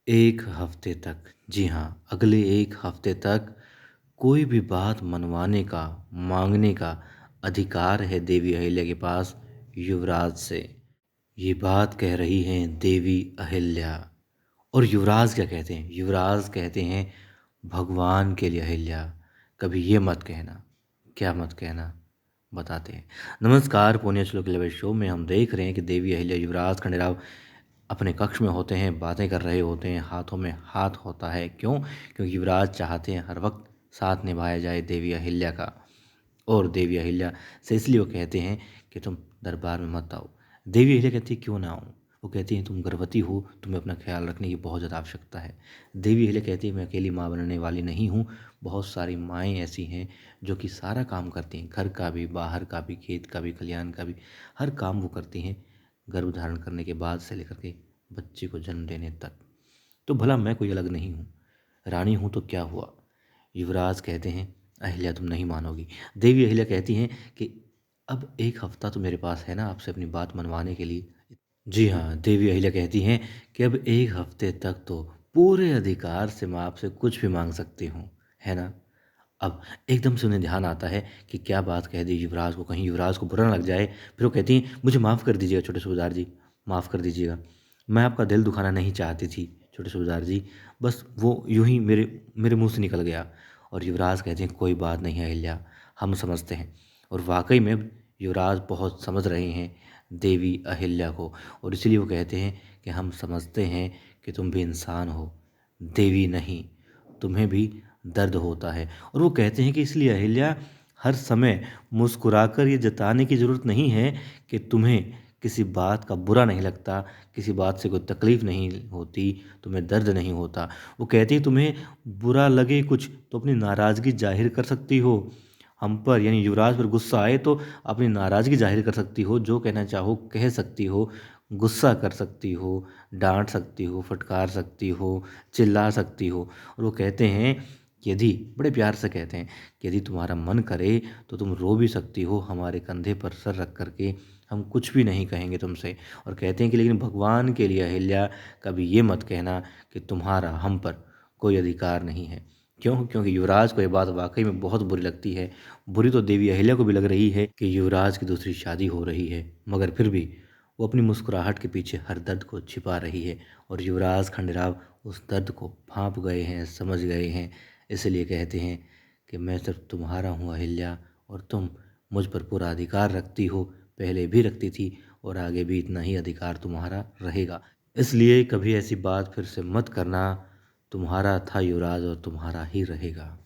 एक हफ्ते तक, जी हाँ, अगले 1 हफ्ते तक कोई भी बात मनवाने का, माँगने का अधिकार है देवी अहिल्या के पास युवराज से। ये बात कह रही हैं देवी अहिल्या। और युवराज क्या कहते हैं? युवराज कहते हैं भगवान के लिए अहिल्या, कभी ये मत कहना। क्या मत कहना? बताते हैं। नमस्कार, पुण्य श्लोक लेवल शो में हम देख रहे हैं कि देवी अहिल्या युवराज खंडेराव अपने कक्ष में होते हैं, बातें कर रहे होते हैं, हाथों में हाथ होता है। क्यों? क्योंकि युवराज चाहते हैं हर वक्त साथ निभाया जाए देवी अहिल्या का। और देवी अहिल्या से इसलिए वो कहते हैं कि तुम दरबार में मत आओ। देवी अहिल्या कहती है क्यों ना आऊँ? वो कहती हैं तुम गर्भवती हो, तुम्हें अपना ख्याल रखने की बहुत ज़्यादा आवश्यकता है। देवी अहिल्या कहती है मैं अकेली माँ बनने वाली नहीं हूँ, बहुत सारी माएँ ऐसी हैं जो कि सारा काम करती हैं, घर का भी, बाहर का भी, खेत का भी, खलिहान का भी, हर काम वो करती हैं गर्भ धारण करने के बाद से लेकर के बच्चे को जन्म देने तक। तो भला मैं कोई अलग नहीं हूँ, रानी हूँ तो क्या हुआ? युवराज कहते हैं अहिल्या तुम नहीं मानोगी। देवी अहिल्या कहती हैं कि अब 1 हफ्ता तो मेरे पास है ना आपसे अपनी बात मनवाने के लिए। जी हाँ, देवी अहिल्या कहती हैं कि अब 1 हफ्ते तक तो पूरे अधिकार से मैं आपसे कुछ भी माँग सकती हूँ, है ना? अब एकदम से उन्हें ध्यान आता है कि क्या बात कह दी युवराज को, कहीं युवराज को बुरा ना लग जाए। फिर वो कहती हैं मुझे माफ़ कर दीजिएगा छोटे सूबेदार जी, माफ़ कर दीजिएगा। मैं आपका दिल दुखाना नहीं चाहती थी छोटे सूबेदार जी, बस वो यूँ ही मेरे मेरे मुँह से निकल गया। और युवराज कहते हैं कोई बात नहीं अहिल्या, हम समझते हैं। और वाक़ई में युवराज बहुत समझ रहे हैं देवी अहिल्या को, और इसीलिए वो कहते हैं कि हम समझते हैं कि तुम भी इंसान हो, देवी नहीं, तुम्हें भी दर्द होता है। और वो कहते हैं कि इसलिए अहिल्या हर समय मुस्कुराकर ये जताने की ज़रूरत नहीं है कि तुम्हें किसी बात का बुरा नहीं लगता, किसी बात से कोई तकलीफ़ नहीं होती, तुम्हें दर्द नहीं होता। वो कहती है तुम्हें बुरा लगे कुछ तो अपनी नाराज़गी ज़ाहिर कर सकती हो हम पर, यानी युवराज पर गुस्सा आए तो अपनी नाराज़गी ज़ाहिर कर सकती हो, जो कहना चाहो कह सकती हो, गुस्सा कर सकती हो, डाँट सकती हो, फटकार सकती हो, चिल्ला सकती हो। और वो कहते हैं कि यदि, बड़े प्यार से कहते हैं कि यदि तुम्हारा मन करे तो तुम रो भी सकती हो हमारे कंधे पर सर रख कर के, हम कुछ भी नहीं कहेंगे तुमसे। और कहते हैं कि लेकिन भगवान के लिए अहिल्या कभी ये मत कहना कि तुम्हारा हम पर कोई अधिकार नहीं है। क्यों? क्योंकि युवराज को ये बात वाक़ई में बहुत बुरी लगती है। बुरी तो देवी अहिल्या को भी लग रही है कि युवराज की दूसरी शादी हो रही है, मगर फिर भी वो अपनी मुस्कुराहट के पीछे हर दर्द को छिपा रही है। और युवराज खंडेराव उस दर्द को भांप गए हैं, समझ गए हैं। इसलिए कहते हैं कि मैं सिर्फ तुम्हारा हूँ अहिल्या, और तुम मुझ पर पूरा अधिकार रखती हो, पहले भी रखती थी और आगे भी इतना ही अधिकार तुम्हारा रहेगा। इसलिए कभी ऐसी बात फिर से मत करना, तुम्हारा था युवराज और तुम्हारा ही रहेगा।